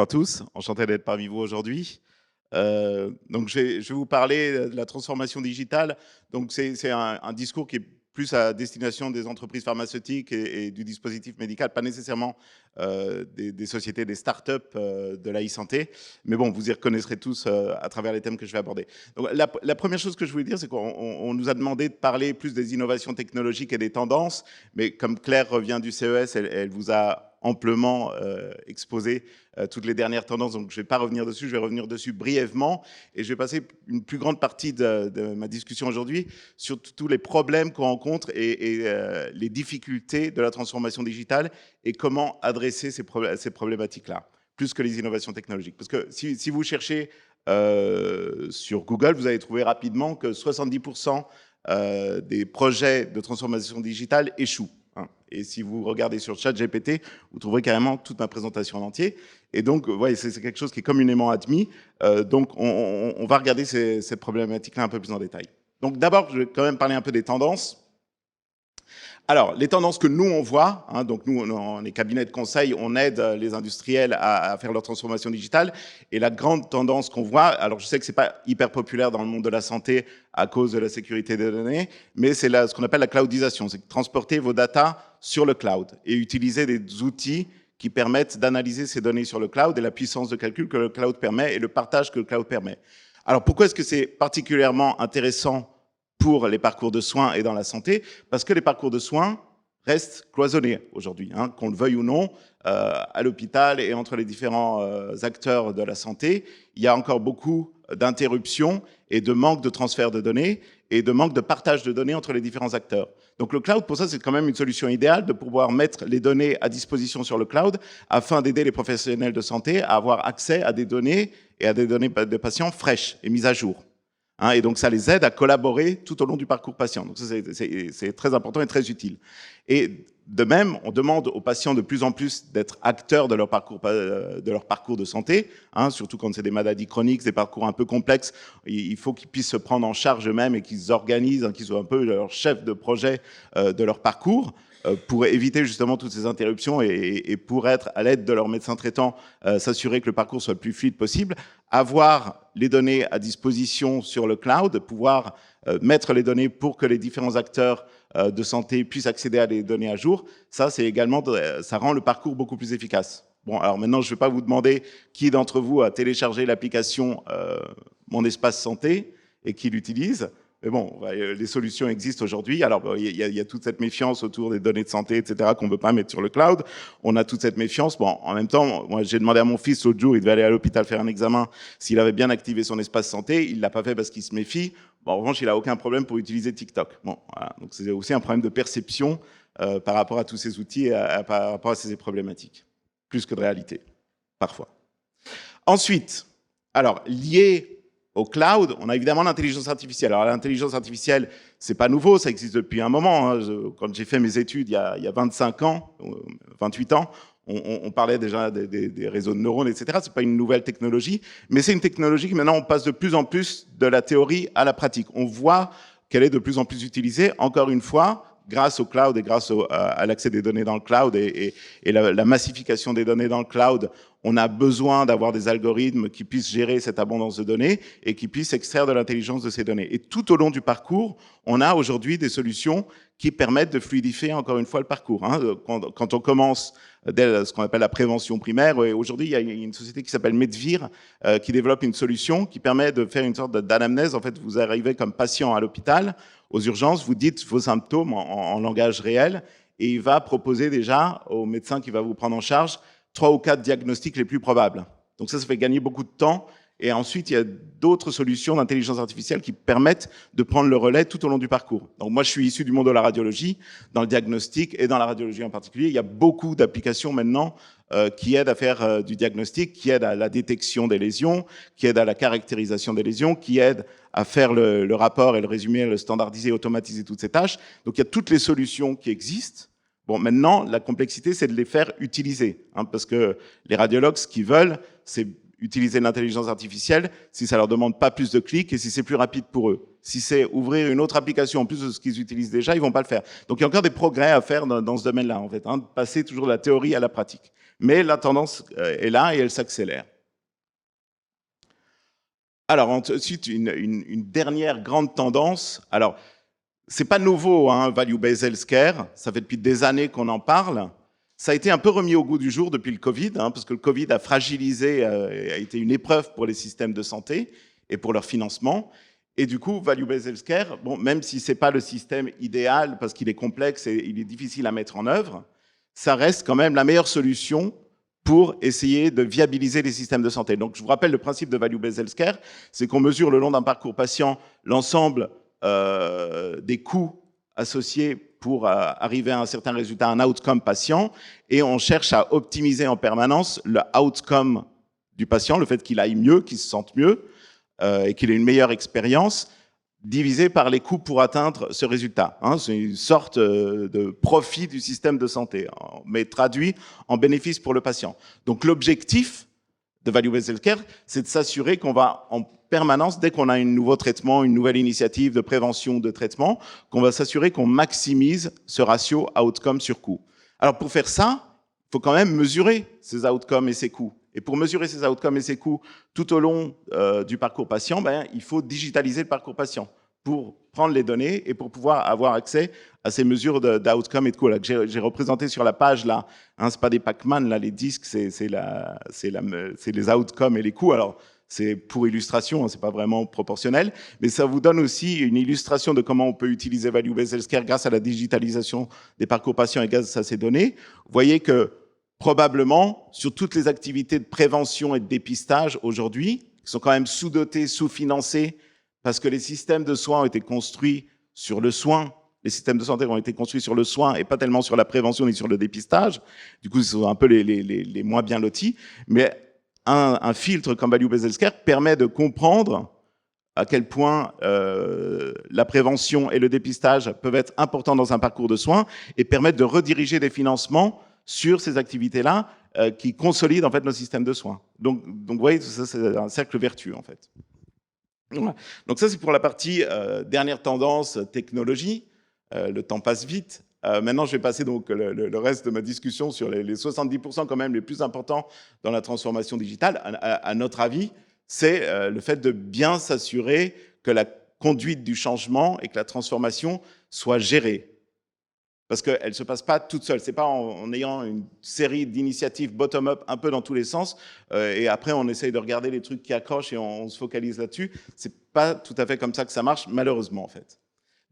à tous, enchanté d'être parmi vous aujourd'hui. Donc je vais vous parler de la transformation digitale. Donc c'est un discours qui est plus à destination des entreprises pharmaceutiques et du dispositif médical, pas nécessairement des sociétés, des startups de la e-santé. Mais bon, vous y reconnaîtrez tous à travers les thèmes que je vais aborder. Donc, la première chose que je voulais dire, c'est qu'on nous a demandé de parler plus des innovations technologiques et des tendances. Mais comme Claire revient du CES, elle vous a amplement exposé toutes les dernières tendances, donc je ne vais pas revenir dessus, je vais revenir dessus brièvement, et je vais passer une plus grande partie de ma discussion aujourd'hui sur tous les problèmes qu'on rencontre et les difficultés de la transformation digitale et comment adresser ces problématiques-là, plus que les innovations technologiques. Parce que si vous cherchez sur Google, vous allez trouver rapidement que 70% des projets de transformation digitale échouent. Et si vous regardez sur ChatGPT, vous trouverez carrément toute ma présentation en entier. Et donc, ouais, c'est quelque chose qui est communément admis. Donc, on va regarder cette problématique-là un peu plus en détail. Donc, d'abord, je vais quand même parler un peu des tendances. Alors, les tendances que nous, on voit, donc nous, on est cabinet de conseil, on aide les industriels à faire leur transformation digitale. Et la grande tendance qu'on voit, alors je sais que c'est pas hyper populaire dans le monde de la santé à cause de la sécurité des données, mais c'est ce qu'on appelle la cloudisation, c'est transporter vos data sur le cloud et utiliser des outils qui permettent d'analyser ces données sur le cloud et la puissance de calcul que le cloud permet et le partage que le cloud permet. Alors, pourquoi est-ce que c'est particulièrement intéressant pour les parcours de soins et dans la santé? Parce que les parcours de soins restent cloisonnés aujourd'hui, qu'on le veuille ou non, à l'hôpital et entre les différents acteurs de la santé. Il y a encore beaucoup d'interruptions et de manque de transfert de données et de manque de partage de données entre les différents acteurs. Donc le cloud, pour ça, c'est quand même une solution idéale de pouvoir mettre les données à disposition sur le cloud afin d'aider les professionnels de santé à avoir accès à des données et à des données de patients fraîches et mises à jour. Et donc, ça les aide à collaborer tout au long du parcours patient. Donc, ça, c'est très important et très utile. Et de même, on demande aux patients de plus en plus d'être acteurs de leur parcours de santé, surtout quand c'est des maladies chroniques, des parcours un peu complexes. Il faut qu'ils puissent se prendre en charge eux-mêmes et qu'ils s'organisent, qu'ils soient un peu leur chef de projet de leur parcours, pour éviter justement toutes ces interruptions et pour être à l'aide de leur médecin traitant, s'assurer que le parcours soit le plus fluide possible, avoir les données à disposition sur le cloud, pouvoir mettre les données pour que les différents acteurs de santé puissent accéder à des données à jour, ça c'est également, ça rend le parcours beaucoup plus efficace. Bon, alors maintenant je ne vais pas vous demander qui d'entre vous a téléchargé l'application Mon Espace Santé et qui l'utilise. Mais bon, les solutions existent aujourd'hui. Alors, il y a toute cette méfiance autour des données de santé, etc., qu'on ne veut pas mettre sur le cloud. On a toute cette méfiance. Bon, en même temps, moi, j'ai demandé à mon fils l'autre jour, il devait aller à l'hôpital faire un examen, s'il avait bien activé son espace santé. Il ne l'a pas fait parce qu'il se méfie. Bon, en revanche, il n'a aucun problème pour utiliser TikTok. Bon, voilà. Donc, c'est aussi un problème de perception par rapport à tous ces outils et par rapport à ces problématiques, plus que de réalité, parfois. Ensuite, alors, lié au cloud, on a évidemment l'intelligence artificielle. Alors l'intelligence artificielle, c'est pas nouveau, ça existe depuis un moment. Quand j'ai fait mes études il y a 25 ans, 28 ans, on parlait déjà des réseaux de neurones, etc. C'est pas une nouvelle technologie, mais c'est une technologie qui maintenant on passe de plus en plus de la théorie à la pratique. On voit qu'elle est de plus en plus utilisée, encore une fois, grâce au cloud et grâce à l'accès des données dans le cloud et la massification des données dans le cloud. On a besoin d'avoir des algorithmes qui puissent gérer cette abondance de données et qui puissent extraire de l'intelligence de ces données. Et tout au long du parcours, on a aujourd'hui des solutions qui permettent de fluidifier encore une fois le parcours. Quand on commence dès ce qu'on appelle la prévention primaire, aujourd'hui il y a une société qui s'appelle Medvir qui développe une solution qui permet de faire une sorte d'anamnèse. En fait, vous arrivez comme patient à l'hôpital, aux urgences, vous dites vos symptômes en langage réel et il va proposer déjà au médecin qui va vous prendre en charge 3 ou 4 diagnostics les plus probables. Donc ça fait gagner beaucoup de temps. Et ensuite, il y a d'autres solutions d'intelligence artificielle qui permettent de prendre le relais tout au long du parcours. Donc moi, je suis issu du monde de la radiologie, dans le diagnostic et dans la radiologie en particulier. Il y a beaucoup d'applications maintenant qui aident à faire du diagnostic, qui aident à la détection des lésions, qui aident à la caractérisation des lésions, qui aident à faire le rapport et le résumé, le standardiser, automatiser toutes ces tâches. Donc il y a toutes les solutions qui existent. Bon, maintenant, la complexité, c'est de les faire utiliser, parce que les radiologues, ce qu'ils veulent, c'est utiliser l'intelligence artificielle si ça leur demande pas plus de clics et si c'est plus rapide pour eux. Si c'est ouvrir une autre application en plus de ce qu'ils utilisent déjà, ils vont pas le faire. Donc il y a encore des progrès à faire dans ce domaine-là, en fait, de passer toujours de la théorie à la pratique. Mais la tendance est là et elle s'accélère. Alors ensuite, une dernière grande tendance. Alors, c'est pas nouveau, hein, Value-Based Healthcare. Ça fait depuis des années qu'on en parle. Ça a été un peu remis au goût du jour depuis le Covid, hein, parce que le Covid a fragilisé, a été une épreuve pour les systèmes de santé et pour leur financement. Et du coup, Value-Based Healthcare, bon, même si ce n'est pas le système idéal, parce qu'il est complexe et il est difficile à mettre en œuvre, ça reste quand même la meilleure solution pour essayer de viabiliser les systèmes de santé. Donc, je vous rappelle le principe de Value-Based Healthcare, c'est qu'on mesure le long d'un parcours patient l'ensemble des coûts associés pour arriver à un certain résultat, un outcome patient, et on cherche à optimiser en permanence le outcome du patient, le fait qu'il aille mieux, qu'il se sente mieux, et qu'il ait une meilleure expérience, divisé par les coûts pour atteindre ce résultat. Hein, c'est une sorte de profit du système de santé, mais traduit en bénéfice pour le patient. Donc l'objectif de Value-Based Healthcare, c'est de s'assurer qu'on va en permanence, dès qu'on a un nouveau traitement, une nouvelle initiative de prévention de traitement, qu'on va s'assurer qu'on maximise ce ratio outcome sur coût. Alors pour faire ça, il faut quand même mesurer ces outcomes et ces coûts. Et pour mesurer ces outcomes et ces coûts tout au long du parcours patient, il faut digitaliser le parcours patient pour prendre les données et pour pouvoir avoir accès à ces mesures d'outcome et de coûts que j'ai représenté sur la page là. Hein, c'est pas des Pac-Man là, les disques, c'est les outcomes et les coûts. Alors c'est pour illustration, hein, c'est pas vraiment proportionnel, mais ça vous donne aussi une illustration de comment on peut utiliser Value-Based Healthcare grâce à la digitalisation des parcours patients et grâce à ces données. Vous voyez que probablement, sur toutes les activités de prévention et de dépistage aujourd'hui, qui sont quand même sous-dotées, sous-financées, parce que les systèmes de soins ont été construits sur le soin, les systèmes de santé ont été construits sur le soin et pas tellement sur la prévention ni sur le dépistage. Du coup, ce sont un peu les moins bien lotis. Mais un filtre comme Value-Based Healthcare permet de comprendre à quel point la prévention et le dépistage peuvent être importants dans un parcours de soins et permettre de rediriger des financements sur ces activités-là qui consolident en fait nos systèmes de soins. Donc vous voyez, ça c'est un cercle vertueux en fait. Voilà. Donc ça c'est pour la partie dernière tendance technologie. Le temps passe vite. Maintenant je vais passer donc le reste de ma discussion sur les 70% quand même les plus importants dans la transformation digitale. À notre avis, c'est le fait de bien s'assurer que la conduite du changement et que la transformation soit gérée. Parce qu'elle ne se passe pas toute seule. Ce n'est pas en ayant une série d'initiatives bottom-up un peu dans tous les sens, et après on essaye de regarder les trucs qui accrochent et on se focalise là-dessus. Ce n'est pas tout à fait comme ça que ça marche, malheureusement, en fait.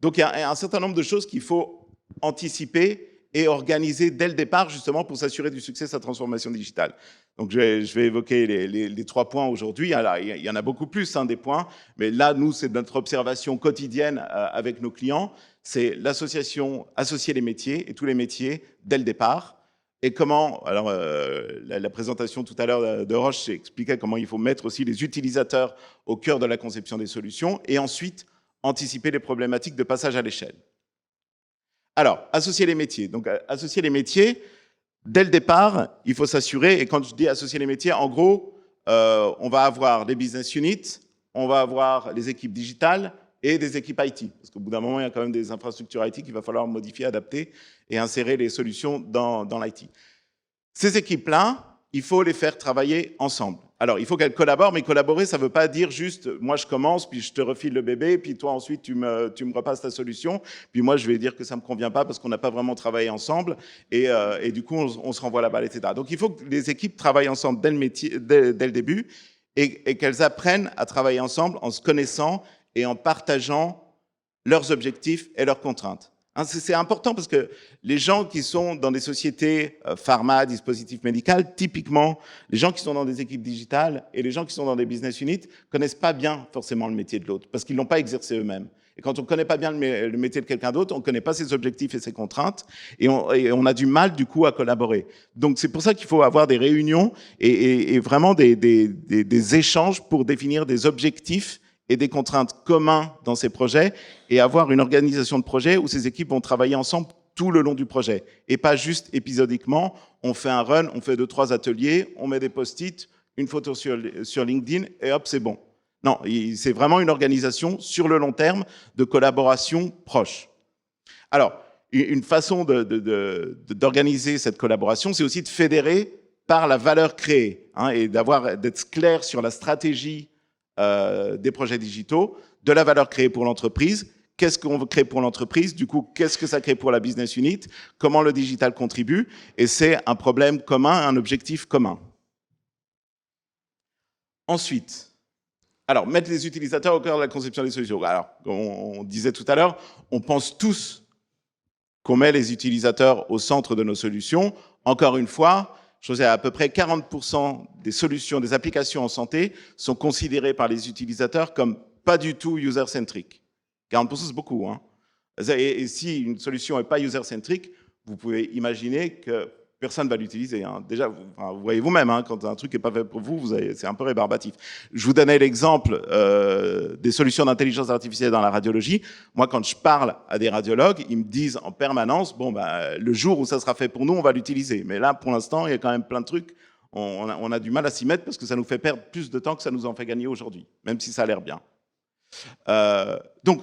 Donc il y a un certain nombre de choses qu'il faut anticiper et organiser dès le départ, justement, pour s'assurer du succès de sa transformation digitale. Donc je vais évoquer les 3 points aujourd'hui. Alors, il y en a beaucoup plus, hein, des points, mais là, nous, c'est notre observation quotidienne avec nos clients. C'est l'association, associer les métiers et tous les métiers dès le départ. Et comment, alors la présentation tout à l'heure de Roche expliquait comment il faut mettre aussi les utilisateurs au cœur de la conception des solutions et ensuite anticiper les problématiques de passage à l'échelle. Alors, associer les métiers. Donc, associer les métiers, dès le départ, il faut s'assurer, et quand je dis associer les métiers, en gros, on va avoir des business units, on va avoir les équipes digitales, et des équipes IT. Parce qu'au bout d'un moment, il y a quand même des infrastructures IT qu'il va falloir modifier, adapter et insérer les solutions dans l'IT. Ces équipes-là, il faut les faire travailler ensemble. Alors, il faut qu'elles collaborent, mais collaborer, ça ne veut pas dire juste « moi, je commence, puis je te refile le bébé, puis toi, ensuite, tu me repasses ta solution, puis moi, je vais dire que ça ne me convient pas parce qu'on n'a pas vraiment travaillé ensemble, et du coup, on se renvoie la balle, etc. » Donc, il faut que les équipes travaillent ensemble dès le début, et qu'elles apprennent à travailler ensemble en se connaissant et en partageant leurs objectifs et leurs contraintes. Hein, c'est important parce que les gens qui sont dans des sociétés pharma, dispositifs médicaux, typiquement, les gens qui sont dans des équipes digitales et les gens qui sont dans des business units connaissent pas bien forcément le métier de l'autre parce qu'ils l'ont pas exercé eux-mêmes. Et quand on ne connaît pas bien le métier de quelqu'un d'autre, on ne connaît pas ses objectifs et ses contraintes, et on a du mal, du coup, à collaborer. Donc, c'est pour ça qu'il faut avoir des réunions et vraiment des échanges pour définir des objectifs et des contraintes communs dans ces projets et avoir une organisation de projet où ces équipes vont travailler ensemble tout le long du projet et pas juste épisodiquement. On fait un run, on fait 2-3 ateliers, on met des post-it, une photo sur LinkedIn et hop, c'est bon. Non, c'est vraiment une organisation sur le long terme de collaboration proche. Alors, une façon d'organiser cette collaboration, c'est aussi de fédérer par la valeur créée, hein, et d'être clair sur la stratégie des projets digitaux, de la valeur créée pour l'entreprise. Qu'est-ce qu'on veut créer pour l'entreprise? Du coup, qu'est-ce que ça crée pour la business unit? Comment le digital contribue? Et c'est un problème commun, un objectif commun. Ensuite, alors, mettre les utilisateurs au cœur de la conception des solutions. Alors, on disait tout à l'heure, on pense tous qu'on met les utilisateurs au centre de nos solutions. Encore une fois, je sais, à peu près 40% des solutions, des applications en santé sont considérées par les utilisateurs comme pas du tout user-centric. 40%, c'est beaucoup, hein. Et si une solution n'est pas user-centric, vous pouvez imaginer que personne ne va l'utiliser, hein. Déjà, vous voyez vous-même, hein, quand un truc n'est pas fait pour vous, c'est un peu rébarbatif. Je vous donnais l'exemple des solutions d'intelligence artificielle dans la radiologie. Moi, quand je parle à des radiologues, ils me disent en permanence, bon, bah, le jour où ça sera fait pour nous, on va l'utiliser. Mais là, pour l'instant, il y a quand même plein de trucs. On a du mal à s'y mettre parce que ça nous fait perdre plus de temps que ça nous en fait gagner aujourd'hui, même si ça a l'air bien. Donc,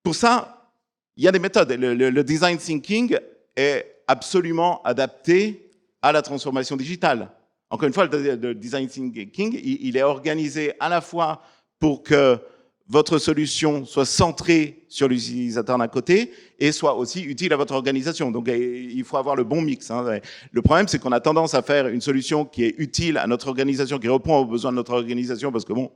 pour ça, il y a des méthodes. Le design thinking est absolument adapté à la transformation digitale. Encore une fois, le design thinking, il est organisé à la fois pour que votre solution soit centrée sur l'utilisateur d'un côté et soit aussi utile à votre organisation. Donc, il faut avoir le bon mix, hein. Le problème, c'est qu'on a tendance à faire une solution qui est utile à notre organisation, qui répond aux besoins de notre organisation, parce que bon,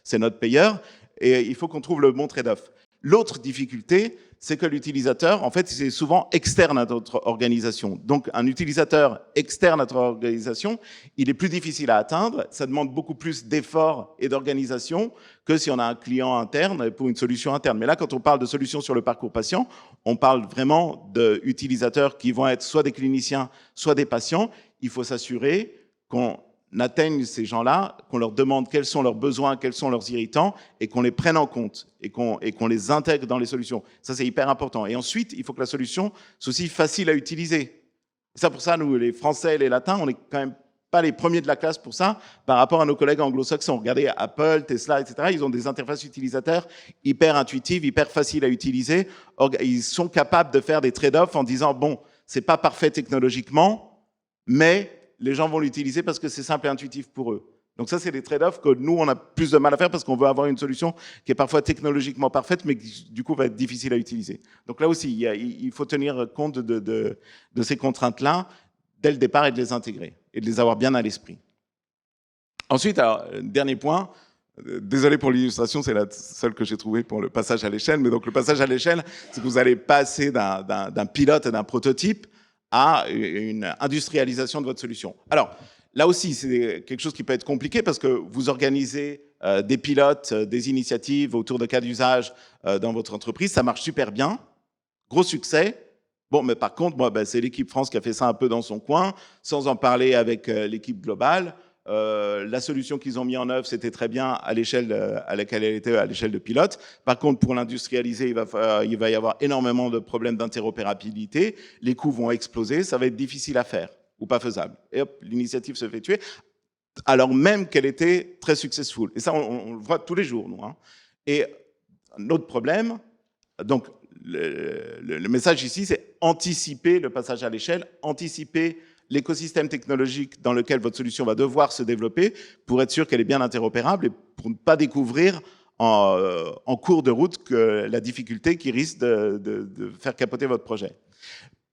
c'est notre payeur, et il faut qu'on trouve le bon trade-off. L'autre difficulté, c'est que l'utilisateur, en fait, c'est souvent externe à notre organisation. Donc, un utilisateur externe à notre organisation, il est plus difficile à atteindre. Ça demande beaucoup plus d'efforts et d'organisation que si on a un client interne pour une solution interne. Mais là, quand on parle de solutions sur le parcours patient, on parle vraiment d'utilisateurs qui vont être soit des cliniciens, soit des patients. Il faut s'assurer qu'on atteigne ces gens-là, qu'on leur demande quels sont leurs besoins, quels sont leurs irritants, et qu'on les prenne en compte, et qu'on les intègre dans les solutions. Ça, c'est hyper important. Et ensuite, il faut que la solution soit aussi facile à utiliser. Et ça, pour ça, nous, les Français et les Latins, on n'est quand même pas les premiers de la classe pour ça, par rapport à nos collègues anglo-saxons. Regardez Apple, Tesla, etc. Ils ont des interfaces utilisateurs hyper intuitives, hyper faciles à utiliser. Ils sont capables de faire des trade-offs en disant, bon, c'est pas parfait technologiquement, mais les gens vont l'utiliser parce que c'est simple et intuitif pour eux. Donc ça, c'est des trade-offs que nous, on a plus de mal à faire parce qu'on veut avoir une solution qui est parfois technologiquement parfaite, mais qui, du coup, va être difficile à utiliser. Donc là aussi, il faut tenir compte de ces contraintes-là dès le départ et de les intégrer et de les avoir bien à l'esprit. Ensuite, alors, dernier point, désolé pour l'illustration, c'est la seule que j'ai trouvée pour le passage à l'échelle, mais donc le passage à l'échelle, c'est que vous allez passer d'un pilote et d'un prototype à une industrialisation de votre solution. Alors, là aussi, c'est quelque chose qui peut être compliqué parce que vous organisez des pilotes, des initiatives autour de cas d'usage dans votre entreprise, ça marche super bien, gros succès. Bon, mais par contre, moi, c'est l'équipe France qui a fait ça un peu dans son coin, sans en parler avec l'équipe globale. La solution qu'ils ont mis en œuvre, c'était très bien à l'échelle à laquelle elle était, à l'échelle de pilote. Par contre, pour l'industrialiser, il va y avoir énormément de problèmes d'interopérabilité. Les coûts vont exploser, ça va être difficile à faire ou pas faisable. Et hop, l'initiative se fait tuer, alors même qu'elle était très successful. Et ça, on le voit tous les jours, nous, hein. Et un autre problème, donc le message ici, c'est anticiper le passage à l'échelle, anticiper l'écosystème technologique dans lequel votre solution va devoir se développer pour être sûr qu'elle est bien interopérable et pour ne pas découvrir en cours de route que la difficulté qui risque de faire capoter votre projet.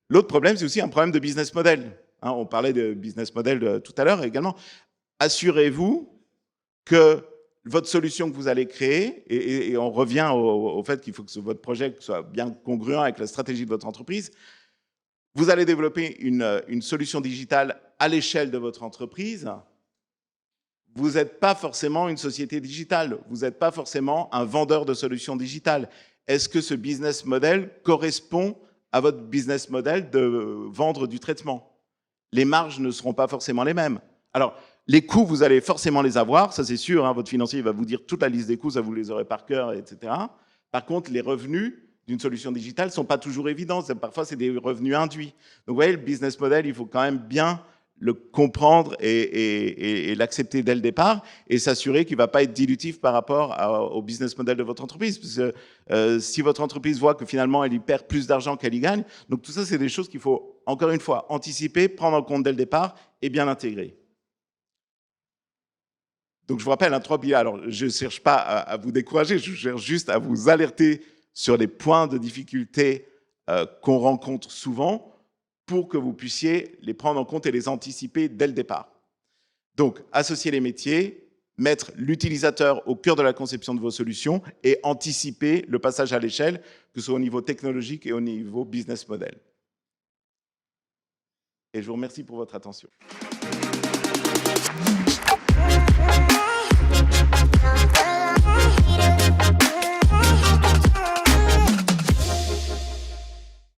L'autre problème, c'est aussi un problème de business model. Hein, on parlait de business model tout à l'heure également. Assurez-vous que votre solution que vous allez créer, et on revient au fait qu'il faut que votre projet soit bien congruent avec la stratégie de votre entreprise, vous allez développer une solution digitale à l'échelle de votre entreprise. Vous n'êtes pas forcément une société digitale, vous n'êtes pas forcément un vendeur de solutions digitales. Est-ce que ce business model correspond à votre business model de vendre du traitement? Les marges ne seront pas forcément les mêmes. Alors, les coûts, vous allez forcément les avoir, ça c'est sûr, hein, votre financier va vous dire toute la liste des coûts, ça vous les aurez par cœur, etc. Par contre, les revenus d'une solution digitale ne sont pas toujours évidents, parfois c'est des revenus induits. Donc vous voyez, le business model, il faut quand même bien le comprendre et l'accepter dès le départ et s'assurer qu'il ne va pas être dilutif par rapport au business model de votre entreprise. Parce que si votre entreprise voit que finalement, elle y perd plus d'argent qu'elle y gagne, donc tout ça, c'est des choses qu'il faut, encore une fois, anticiper, prendre en compte dès le départ et bien intégrer. Donc, je vous rappelle, 3 piliers. Alors, je ne cherche pas à vous décourager, je cherche juste à vous alerter sur les points de difficulté qu'on rencontre souvent pour que vous puissiez les prendre en compte et les anticiper dès le départ. Donc, associer les métiers, mettre l'utilisateur au cœur de la conception de vos solutions et anticiper le passage à l'échelle, que ce soit au niveau technologique et au niveau business model. Et je vous remercie pour votre attention.